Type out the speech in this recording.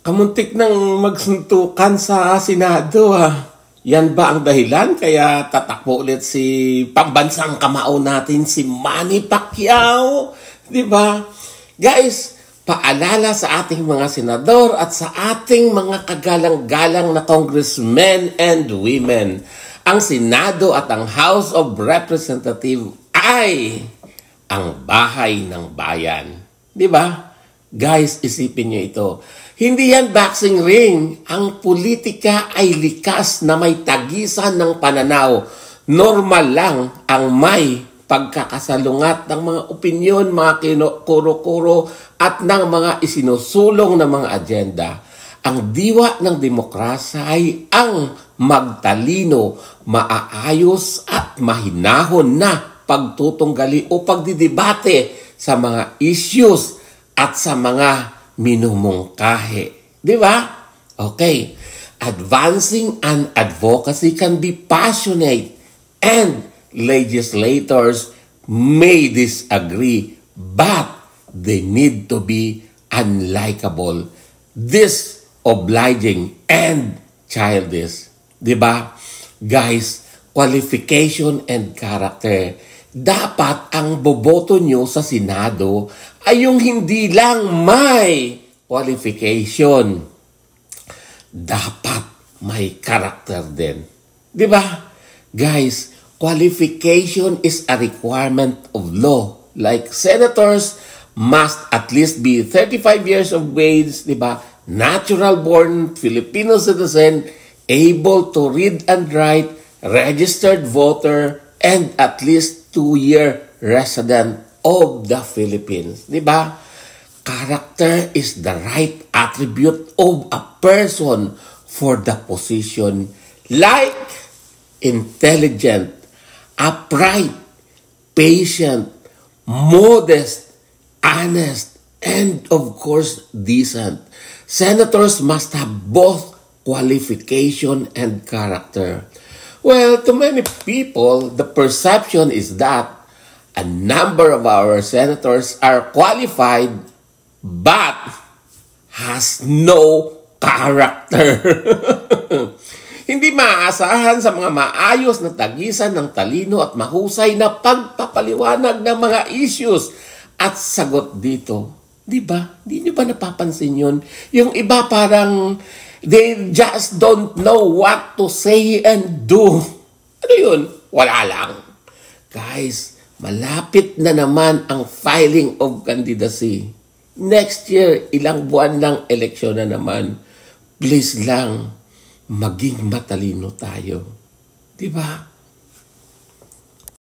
Kamuntik nang magsuntukan sa Senado Yan ba ang dahilan kaya tatakbo ulit si pambansang kamao natin si Manny Pacquiao? Di ba? Guys, paalala sa ating mga senador at sa ating mga kagalang-galang na congressmen and women. Ang Senado at ang House of Representatives ay ang bahay ng bayan. Di ba? Guys, isipin niyo ito. Hindi yan boxing ring. Ang politika ay likas na may tagisan ng pananaw. Normal lang ang may pagkakasalungat ng mga opinyon, mga kuro-kuro at ng mga isinusulong na mga agenda. Ang diwa ng demokrasya ay ang magtalino, maaayos at mahinahon na pagtutunggali o pagdidebate sa mga issues at sa mga minumungkahi. Di ba? Okay. Advancing an advocacy can be passionate and legislators may disagree, but they need to be unlikable, disobliging, and childish. Di ba? Guys, qualification and character. Dapat ang boboto nyo sa Senado ay yung hindi lang may qualification. Dapat may character din. Di ba? Guys, qualification is a requirement of law. Like senators must at least be 35 years of age, di ba? Natural-born Filipino citizen, able to read and write, registered voter, and at least 2-year resident of the Philippines. Di ba? Character is the right attribute of a person for the position, like intelligent, upright, patient, modest, honest, and of course, decent. Senators must have both qualification and character. Well, to many people, the perception is that a number of our senators are qualified but has no character. Hindi maaasahan sa mga maayos na tagisan ng talino at mahusay na pagpapaliwanag ng mga issues at sagot dito. Di ba? Di nyo ba napapansin yun? Yung iba parang they just don't know what to say and do. Ano yun? Wala lang. Guys, malapit na naman ang filing of candidacy. Next year, ilang buwan lang eleksyon na naman. Please lang, maging matalino tayo. Diba?